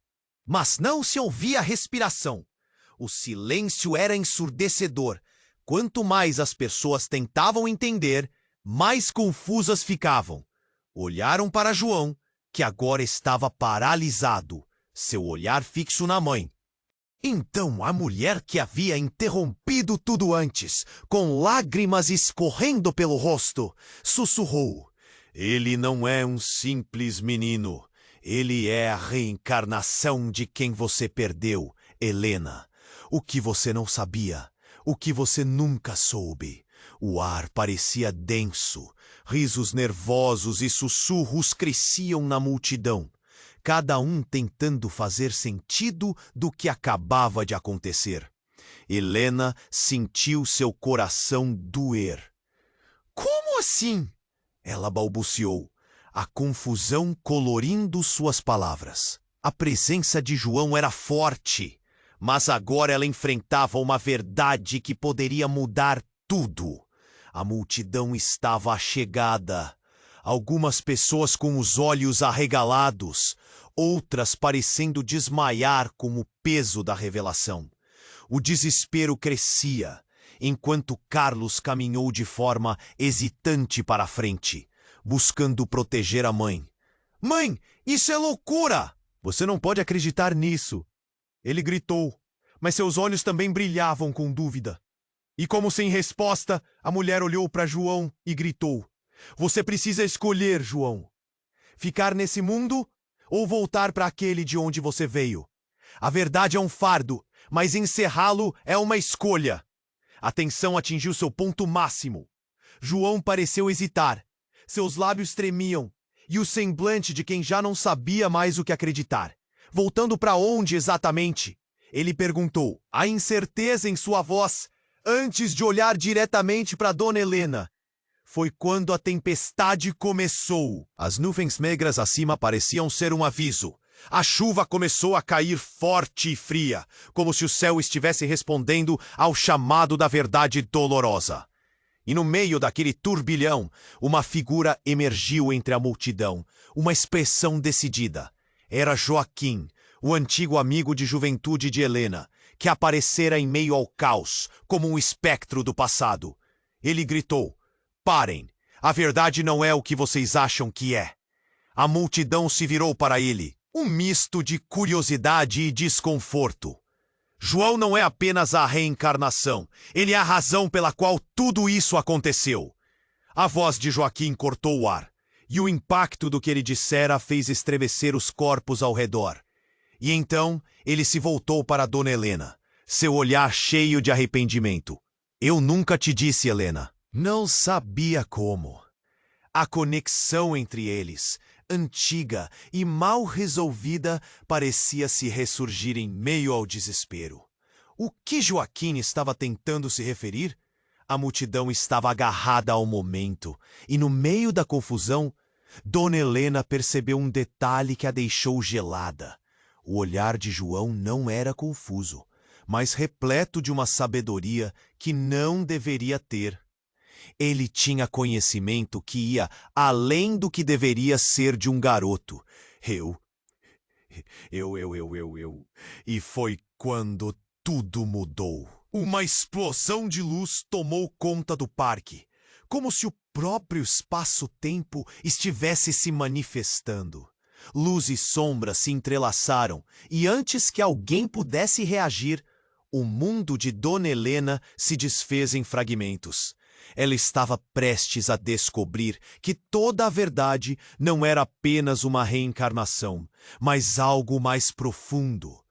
Mas não se ouvia respiração. O silêncio era ensurdecedor. Quanto mais as pessoas tentavam entender, mais confusas ficavam. Olharam para João, que agora estava paralisado, seu olhar fixo na mãe. Então a mulher que havia interrompido tudo antes, com lágrimas escorrendo pelo rosto, sussurrou: "Ele não é um simples menino. Ele é a reencarnação de quem você perdeu, Helena. O que você não sabia, o que você nunca soube." O ar parecia denso, risos nervosos e sussurros cresciam na multidão, cada um tentando fazer sentido do que acabava de acontecer. Helena sentiu seu coração doer. "Como assim?" ela balbuciou, a confusão colorindo suas palavras. A presença de João era forte, mas agora ela enfrentava uma verdade que poderia mudar tudo. A multidão estava achegada. Algumas pessoas com os olhos arregalados, outras parecendo desmaiar com o peso da revelação. O desespero crescia, enquanto Carlos caminhou de forma hesitante para a frente, buscando proteger a mãe. "Mãe, isso é loucura! Você não pode acreditar nisso!" Ele gritou, mas seus olhos também brilhavam com dúvida. E como sem resposta, a mulher olhou para João e gritou: "Você precisa escolher, João. Ficar nesse mundo ou voltar para aquele de onde você veio. A verdade é um fardo, mas encerrá-lo é uma escolha." A tensão atingiu seu ponto máximo. João pareceu hesitar. Seus lábios tremiam, e o semblante de quem já não sabia mais o que acreditar. Voltando para onde exatamente? Ele perguntou, a incerteza em sua voz, antes de olhar diretamente para Dona Helena. Foi quando a tempestade começou. As nuvens negras acima pareciam ser um aviso. A chuva começou a cair forte e fria, como se o céu estivesse respondendo ao chamado da verdade dolorosa. E no meio daquele turbilhão, uma figura emergiu entre a multidão, uma expressão decidida. Era Joaquim, o antigo amigo de juventude de Helena, que aparecera em meio ao caos, como um espectro do passado. Ele gritou: "Parem! A verdade não é o que vocês acham que é." A multidão se virou para ele, um misto de curiosidade e desconforto. João não é apenas a reencarnação, ele é a razão pela qual tudo isso aconteceu. A voz de Joaquim cortou o ar, e o impacto do que ele dissera fez estremecer os corpos ao redor. E então ele se voltou para Dona Helena, seu olhar cheio de arrependimento. "Eu nunca te disse, Helena." Não sabia como. A conexão entre eles, antiga e mal resolvida, parecia se ressurgir em meio ao desespero. O que Joaquim estava tentando se referir? A multidão estava agarrada ao momento, e no meio da confusão, Dona Helena percebeu um detalhe que a deixou gelada. O olhar de João não era confuso, mas repleto de uma sabedoria que não deveria ter. Ele tinha conhecimento que ia além do que deveria ser de um garoto. Eu. E foi quando tudo mudou. Uma explosão de luz tomou conta do parque, como se o próprio espaço-tempo estivesse se manifestando. Luz e sombra se entrelaçaram, e antes que alguém pudesse reagir, o mundo de Dona Helena se desfez em fragmentos. Ela estava prestes a descobrir que toda a verdade não era apenas uma reencarnação, mas algo mais profundo.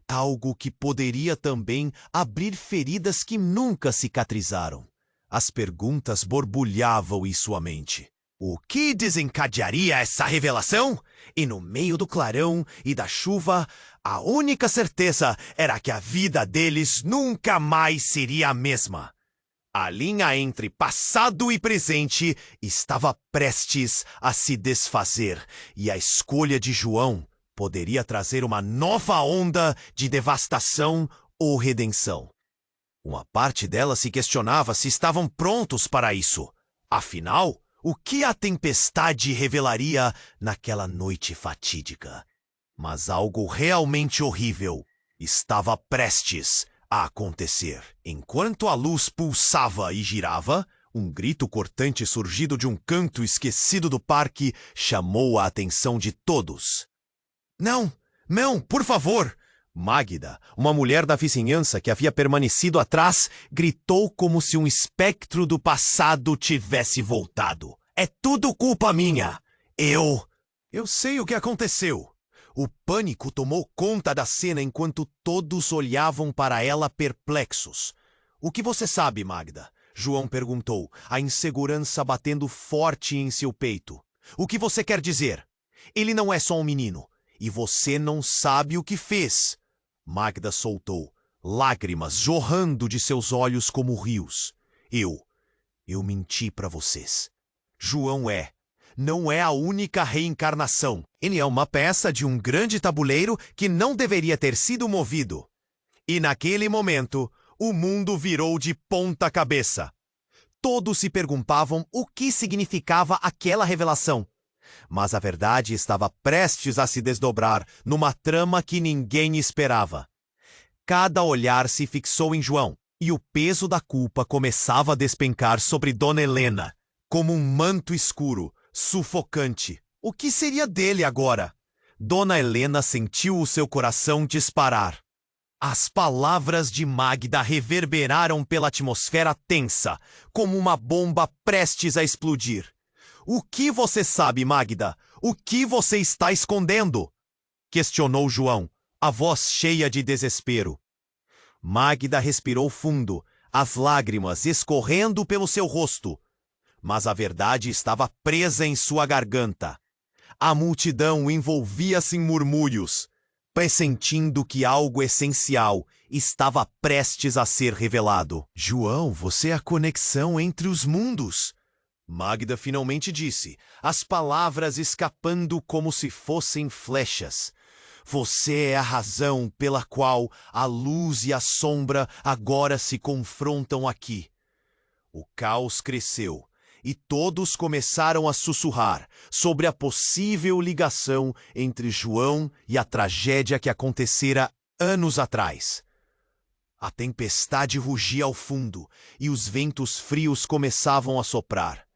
Algo que poderia também abrir feridas que nunca cicatrizaram. As perguntas borbulhavam em sua mente. O que desencadearia essa revelação? E no meio do clarão e da chuva, a única certeza era que a vida deles nunca mais seria a mesma. A linha entre passado e presente estava prestes a se desfazer, e a escolha de João poderia trazer uma nova onda de devastação ou redenção. Uma parte dela se questionava se estavam prontos para isso. Afinal, o que a tempestade revelaria naquela noite fatídica? Mas algo realmente horrível estava prestes a acontecer. Enquanto a luz pulsava e girava, um grito cortante surgido de um canto esquecido do parque chamou a atenção de todos. Não, por favor! Magda, uma mulher da vizinhança que havia permanecido atrás, gritou como se um espectro do passado tivesse voltado. "É tudo culpa minha! Eu sei o que aconteceu." O pânico tomou conta da cena enquanto todos olhavam para ela perplexos. "O que você sabe, Magda?" João perguntou, a insegurança batendo forte em seu peito. "O que você quer dizer? Ele não é só um menino, e você não sabe o que fez." Magda soltou, lágrimas jorrando de seus olhos como rios. Eu menti para vocês. João não é a única reencarnação. Ele é uma peça de um grande tabuleiro que não deveria ter sido movido." E naquele momento, o mundo virou de ponta cabeça. Todos se perguntavam o que significava aquela revelação. Mas a verdade estava prestes a se desdobrar numa trama que ninguém esperava. Cada olhar se fixou em João, e o peso da culpa começava a despencar sobre Dona Helena, como um manto escuro, sufocante. O que seria dele agora? Dona Helena sentiu o seu coração disparar. As palavras de Magda reverberaram pela atmosfera tensa, como uma bomba prestes a explodir. O que você sabe, Magda? O que você está escondendo? Questionou João, a voz cheia de desespero. Magda respirou fundo, as lágrimas escorrendo pelo seu rosto. Mas a verdade estava presa em sua garganta. A multidão envolvia-se em murmúrios, pressentindo que algo essencial estava prestes a ser revelado. João, você é a conexão entre os mundos. Magda finalmente disse, as palavras escapando como se fossem flechas. Você é a razão pela qual a luz e a sombra agora se confrontam aqui. O caos cresceu, e todos começaram a sussurrar sobre a possível ligação entre João e a tragédia que acontecera anos atrás. A tempestade rugia ao fundo, e os ventos frios começavam a soprar.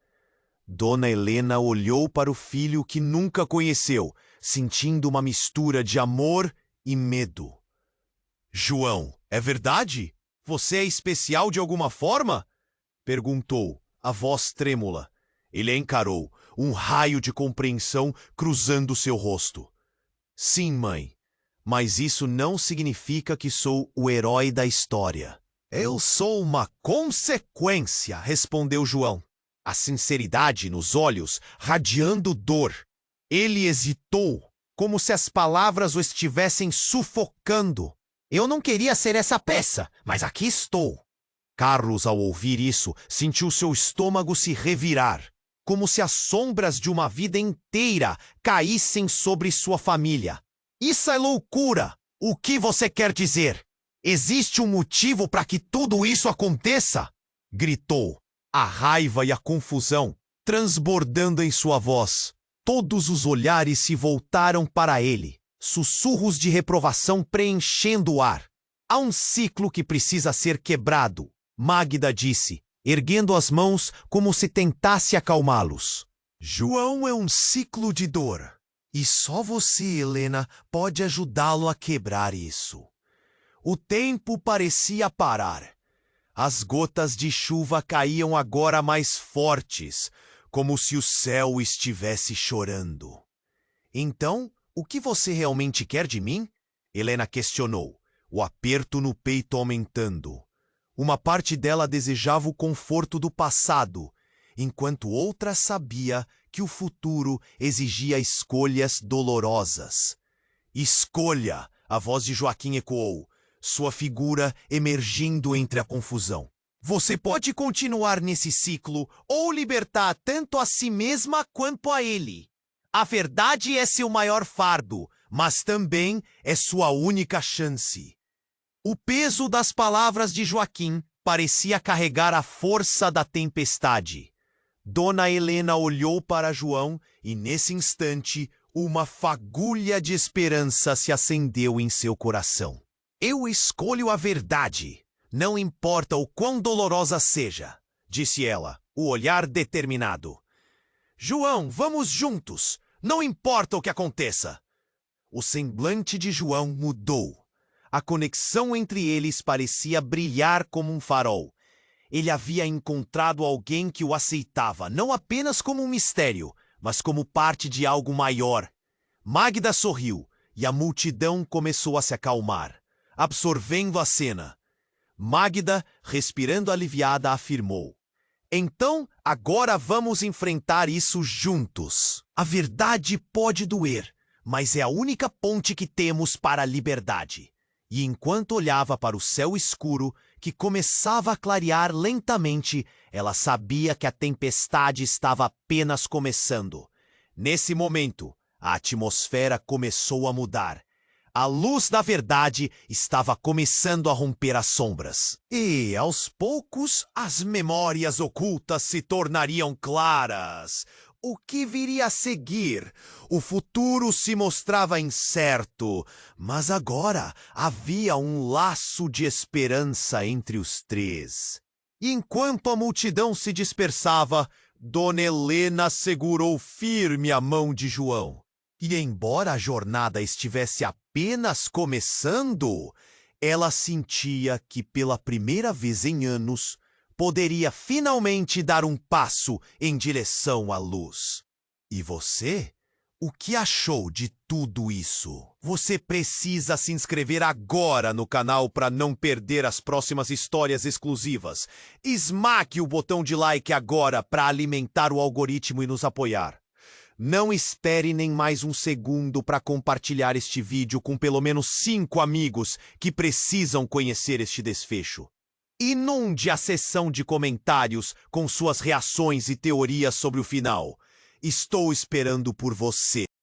Dona Helena olhou para o filho que nunca conheceu, sentindo uma mistura de amor e medo. João, é verdade? Você é especial de alguma forma? Perguntou, a voz trêmula. Ele a encarou, um raio de compreensão cruzando seu rosto. Sim, mãe, mas isso não significa que sou o herói da história. Eu sou uma consequência, respondeu João, a sinceridade nos olhos radiando dor. Ele hesitou, como se as palavras o estivessem sufocando. Eu não queria ser essa peça, mas aqui estou. Carlos, ao ouvir isso, sentiu seu estômago se revirar, como se as sombras de uma vida inteira caíssem sobre sua família. Isso é loucura! O que você quer dizer? Existe um motivo para que tudo isso aconteça? Gritou, a raiva e a confusão transbordando em sua voz. Todos os olhares se voltaram para ele, sussurros de reprovação preenchendo o ar. Há um ciclo que precisa ser quebrado, Magda disse, erguendo as mãos como se tentasse acalmá-los. João é um ciclo de dor, e só você, Helena, pode ajudá-lo a quebrar isso. O tempo parecia parar. As gotas de chuva caíam agora mais fortes, como se o céu estivesse chorando. Então, o que você realmente quer de mim? Helena questionou, o aperto no peito aumentando. Uma parte dela desejava o conforto do passado, enquanto outra sabia que o futuro exigia escolhas dolorosas. Escolha! A voz de Joaquim ecoou, sua figura emergindo entre a confusão. Você pode continuar nesse ciclo ou libertar tanto a si mesma quanto a ele. A verdade é seu maior fardo, mas também é sua única chance. O peso das palavras de Joaquim parecia carregar a força da tempestade. Dona Helena olhou para João e, nesse instante, uma fagulha de esperança se acendeu em seu coração. Eu escolho a verdade, não importa o quão dolorosa seja, disse ela, o olhar determinado. João, vamos juntos, não importa o que aconteça. O semblante de João mudou. A conexão entre eles parecia brilhar como um farol. Ele havia encontrado alguém que o aceitava, não apenas como um mistério, mas como parte de algo maior. Magda sorriu, e a multidão começou a se acalmar, absorvendo a cena. Magda, respirando aliviada, afirmou: então, agora vamos enfrentar isso juntos. A verdade pode doer, mas é a única ponte que temos para a liberdade. E enquanto olhava para o céu escuro, que começava a clarear lentamente, ela sabia que a tempestade estava apenas começando. Nesse momento, a atmosfera começou a mudar. A luz da verdade estava começando a romper as sombras. E, aos poucos, as memórias ocultas se tornariam claras. o que viria a seguir. O futuro se mostrava incerto, mas agora havia um laço de esperança entre os três. E enquanto a multidão se dispersava, Dona Helena segurou firme a mão de João. E embora a jornada estivesse apenas começando, ela sentia que pela primeira vez em anos poderia finalmente dar um passo em direção à luz. E você? O que achou de tudo isso? Você precisa se inscrever agora no canal para não perder as próximas histórias exclusivas. Esmague o botão de like agora para alimentar o algoritmo e nos apoiar. Não espere nem mais um segundo para compartilhar este vídeo com pelo menos 5 amigos que precisam conhecer este desfecho. Inunde a seção de comentários com suas reações e teorias sobre o final. Estou esperando por você.